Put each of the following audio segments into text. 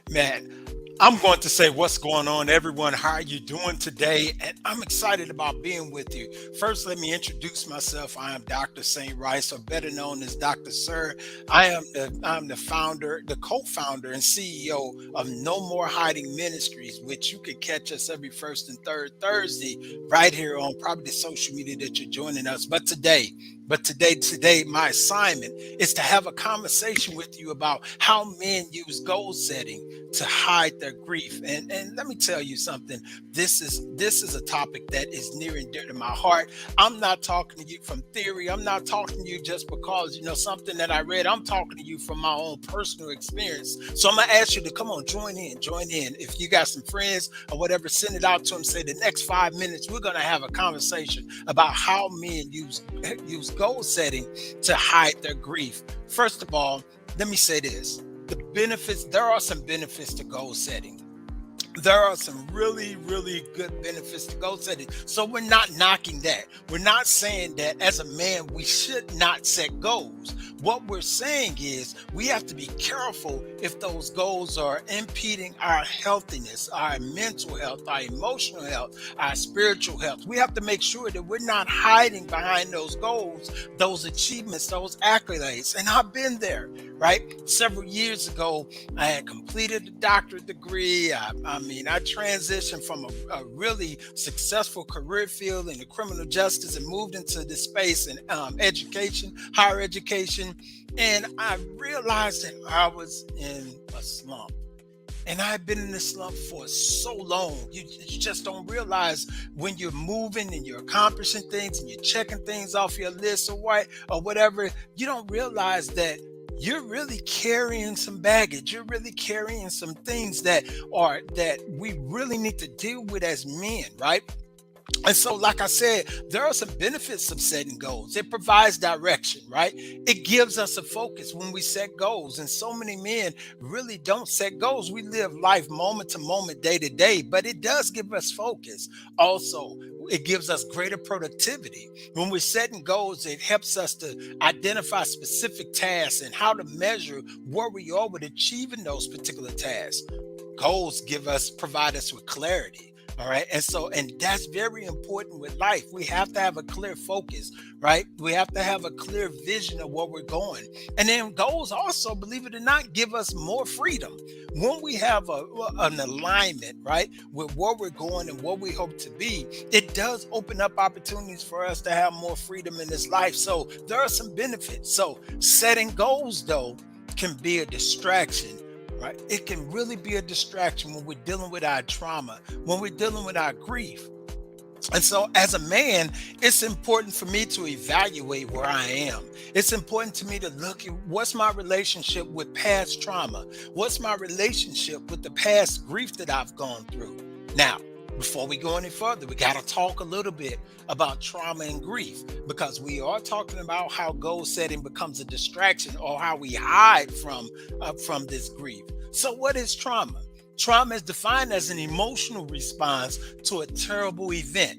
Man, I'm going to say what's going on, everyone. How are you doing today? And I'm excited about being with you. First, let me introduce myself. I am Dr. St. Rice, or better known as Dr. Sir. I'm the founder, the co-founder, and CEO of No More Hiding Ministries, which you can catch us every first and third Thursday right here on probably the social media that you're joining us. But today, my assignment is to have a conversation with you about how men use goal setting to hide their grief. And let me tell you something. This is a topic that is near and dear to my heart. I'm not talking to you from theory. I'm not talking to you just because something that I read. I'm talking to you from my own personal experience. So I'm gonna ask you to come on, join in, join in. If you got some friends or whatever, send it out to them. Say the next 5 minutes, we're gonna have a conversation about how men use goal setting to hide their grief. First of all, let me say this. There are some benefits to goal setting. There are some really, really good benefits to goal setting. So we're not knocking that. We're not saying that as a man, we should not set goals. What we're saying is we have to be careful if those goals are impeding our healthiness, our mental health, our emotional health, our spiritual health. We have to make sure that we're not hiding behind those goals, those achievements, those accolades. And I've been there, right? Several years ago, I had completed a doctorate degree. I transitioned from a really successful career field in the criminal justice and moved into this space in education, higher education. And I realized that I was in a slump. And I've been in this slump for so long. You just don't realize when you're moving and you're accomplishing things and you're checking things off your list or whatever, you don't realize that you're really carrying some baggage. You're really carrying some things that we really need to deal with as men, right? And so, like I said, there are some benefits of setting goals. It provides direction, right? It gives us a focus when we set goals. And so many men really don't set goals. We live life moment to moment, day to day, but it does give us focus. Also, it gives us greater productivity. When we're setting goals, it helps us to identify specific tasks and how to measure where we are with achieving those particular tasks. Goals provide us with clarity. All right. And that's very important with life. We have to have a clear focus, right? We have to have a clear vision of where we're going. And then goals also, believe it or not, give us more freedom. When we have an alignment, right, with where we're going and what we hope to be, it does open up opportunities for us to have more freedom in this life. So there are some benefits. So setting goals, though, can be a distraction. Right? It can really be a distraction when we're dealing with our trauma, when we're dealing with our grief. And so, as a man, it's important for me to evaluate where I am. It's important to me to look at what's my relationship with past trauma? What's my relationship with the past grief that I've gone through? Now, before we go any further, we got to talk a little bit about trauma and grief, because we are talking about how goal setting becomes a distraction or how we hide from this grief. So what is trauma? Trauma is defined as an emotional response to a terrible event.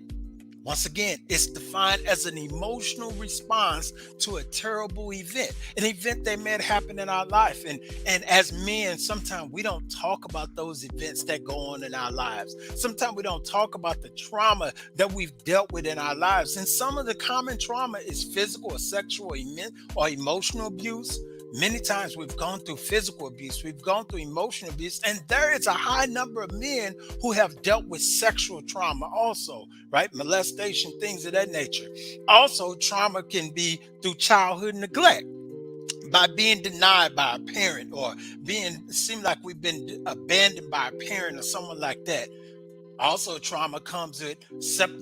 Once again, it's defined as an emotional response to a terrible event, an event that may have happened in our life. And as men, sometimes we don't talk about those events that go on in our lives. Sometimes we don't talk about the trauma that we've dealt with in our lives. And some of the common trauma is physical or sexual or emotional abuse. Many times we've gone through physical abuse, we've gone through emotional abuse, and there is a high number of men who have dealt with sexual trauma also, right? Molestation, things of that nature. Also, trauma can be through childhood neglect, by being denied by a parent, or seem like we've been abandoned by a parent or someone like that. Also, trauma comes with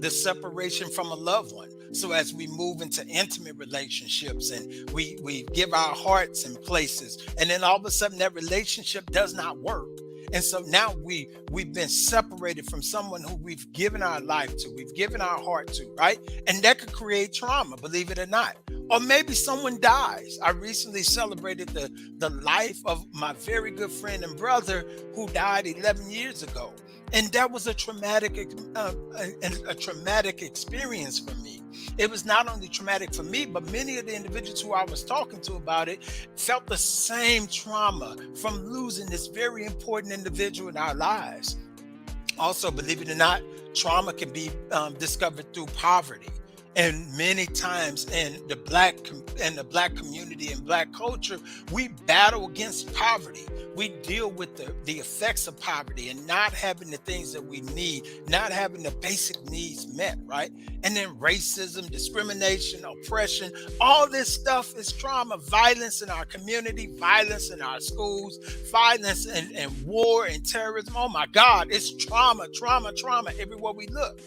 the separation from a loved one. So as we move into intimate relationships and we give our hearts in places, and then all of a sudden that relationship does not work. And so now we've been separated from someone who we've given our life to, we've given our heart to, right? And that could create trauma, believe it or not. Or maybe someone dies. I recently celebrated the life of my very good friend and brother who died 11 years ago. And that was a traumatic experience for me. It was not only traumatic for me, but many of the individuals who I was talking to about it felt the same trauma from losing this very important individual in our lives. Also, believe it or not, trauma can be discovered through poverty. And many times in the black community and black culture, we battle against poverty. We deal with the effects of poverty and not having the things that we need, not having the basic needs met, right? And then racism, discrimination, oppression, all this stuff is trauma. Violence in our community, violence in our schools, violence and war and terrorism. Oh my God, it's trauma, trauma, trauma everywhere we look.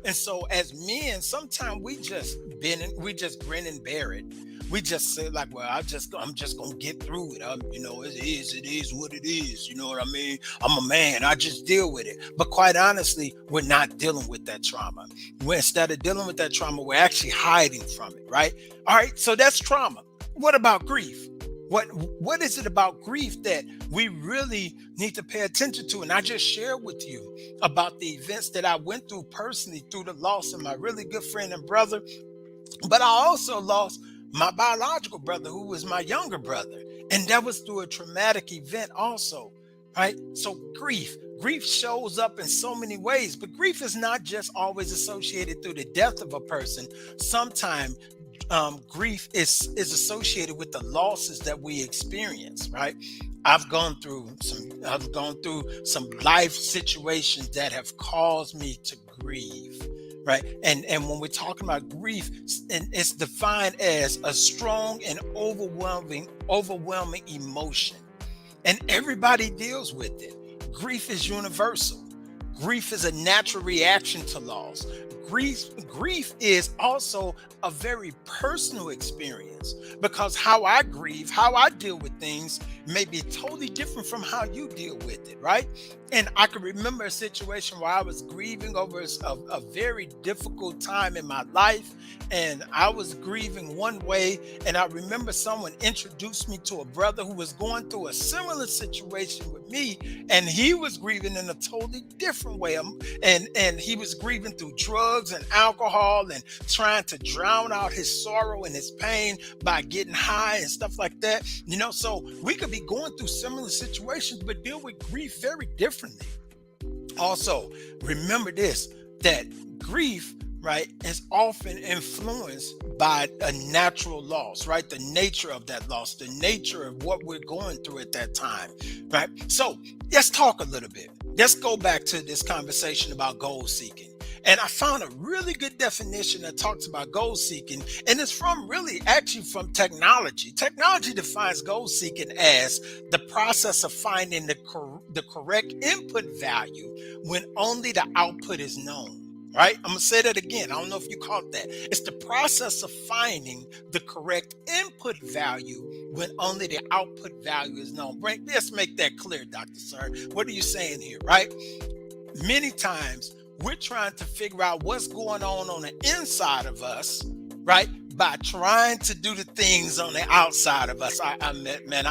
And so as men, sometimes we just grin and bear it. We just say like, well, I'm just gonna get through it. It is what it is. You know what I mean? I'm a man. I just deal with it. But quite honestly, we're not dealing with that trauma. Instead of dealing with that trauma, we're actually hiding from it, right? All right, so that's trauma. What about grief? What is it about grief that we really need to pay attention to? And I just shared with you about the events that I went through personally through the loss of my really good friend and brother. But I also lost my biological brother, who was my younger brother. And that was through a traumatic event also, right? So grief shows up in so many ways, but grief is not just always associated through the death of a person. Sometimes grief is associated with the losses that we experience, right? I've gone through some life situations that have caused me to grieve, right? And when we're talking about grief, it's defined as a strong and overwhelming emotion, and everybody deals with it. Grief is universal. Grief is a natural reaction to loss. Grief is also a very personal experience, because how I grieve, how I deal with things may be totally different from how you deal with it, right? And I can remember a situation where I was grieving over a very difficult time in my life, and I was grieving one way, and I remember someone introduced me to a brother who was going through a similar situation with me, and he was grieving in a totally different way. And he was grieving through drugs and alcohol and trying to drown out his sorrow and his pain by getting high and stuff like that. So we could be going through similar situations, but deal with grief very differently. Also, remember this, that grief, right, is often influenced by a natural loss, right? The nature of that loss, the nature of what we're going through at that time, right? So let's talk a little bit. Let's go back to this conversation about goal seeking. And I found a really good definition that talks about goal seeking, and it's from technology. Technology defines goal seeking as the process of finding the correct input value when only the output is known. Right? I'm gonna say that again. I don't know if you caught that. It's the process of finding the correct input value when only the output value is known. Let's make that clear, Dr. Sir. What are you saying here, right? Many times we're trying to figure out what's going on the inside of us, right? By trying to do the things on the outside of us. I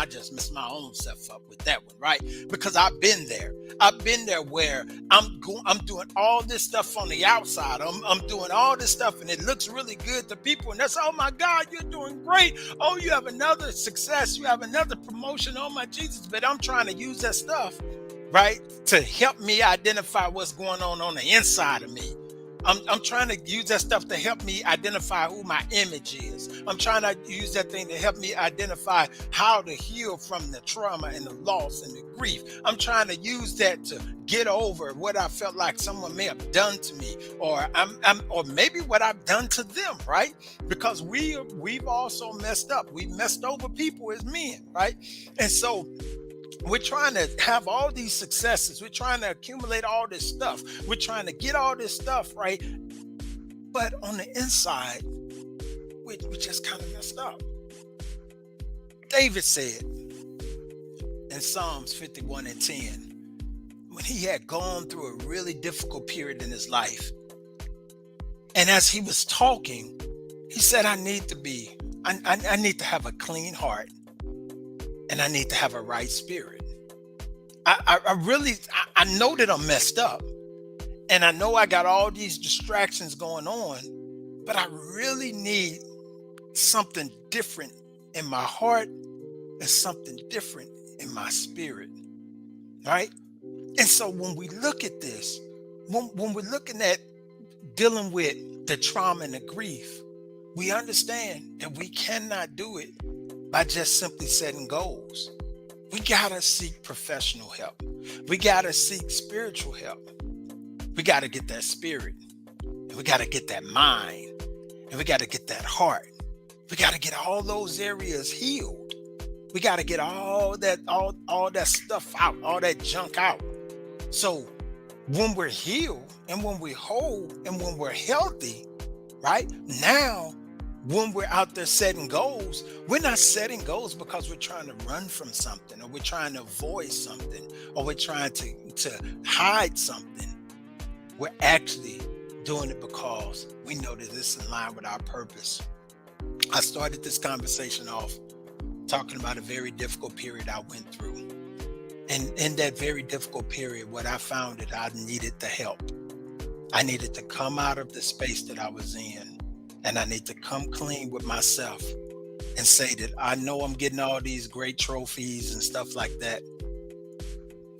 just messed my own self up with that one, right? Because I've been there. I've been there where I'm doing all this stuff on the outside. I'm doing all this stuff, and it looks really good to people, and that's, oh my God, you're doing great. Oh, you have another success. You have another promotion. Oh my Jesus. But I'm trying to use that stuff, right, to help me identify what's going on the inside of me. I'm trying to use that stuff to help me identify who my image is. I'm trying to use that thing to help me identify how to heal from the trauma and the loss and the grief. I'm trying to use that to get over what I felt like someone may have done to me, or or maybe what I've done to them, right? Because we've also messed up. We've messed over people as men, right? And so we're trying to have all these successes. We're trying to accumulate all this stuff. We're trying to get all this stuff, right? But on the inside, we just kind of messed up. David said in Psalms 51:10, when he had gone through a really difficult period in his life, and as he was talking, he said, I need to have a clean heart, and I need to have a right spirit. I really I know that I'm messed up, and I know I got all these distractions going on, but I really need something different in my heart and something different in my spirit, right? And so when we look at this, when we're looking at dealing with the trauma and the grief, we understand that we cannot do it by just simply setting goals. We gotta seek professional help. We gotta seek spiritual help. We gotta get that spirit, and we gotta get that mind, and we gotta get that heart. We gotta get all those areas healed. We gotta get all that stuff out, all that junk out. So when we're healed and when we're whole and when we're healthy, right? Now, when we're out there setting goals, we're not setting goals because we're trying to run from something, or we're trying to avoid something, or we're trying to hide something. We're actually doing it because we know that this is in line with our purpose. I started this conversation off talking about a very difficult period I went through. And in that very difficult period, what I found that I needed the help. I needed to come out of the space that I was in, and I need to come clean with myself and say that I know I'm getting all these great trophies and stuff like that,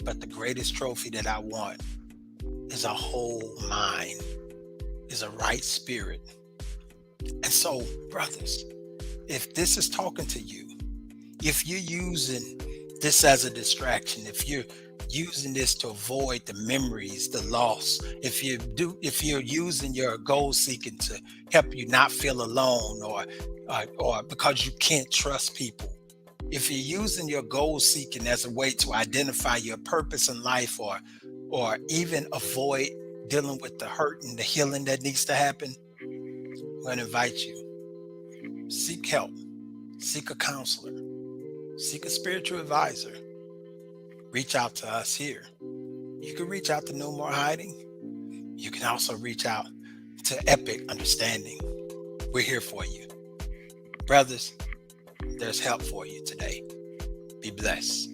but the greatest trophy that I want is a whole mind, is a right spirit. And so, brothers, if this is talking to you, if you're using this as a distraction, if you're using this to avoid the memories, the loss, if you're using your goal seeking to help you not feel alone, or because you can't trust people, if you're using your goal seeking as a way to identify your purpose in life, or even avoid dealing with the hurt and the healing that needs to happen, I'm going to invite you, seek help, seek a counselor, seek a spiritual advisor. Reach out to us here. You can reach out to No More Hiding. You can also reach out to Epic Understanding. We're here for you. Brothers, there's help for you today. Be blessed.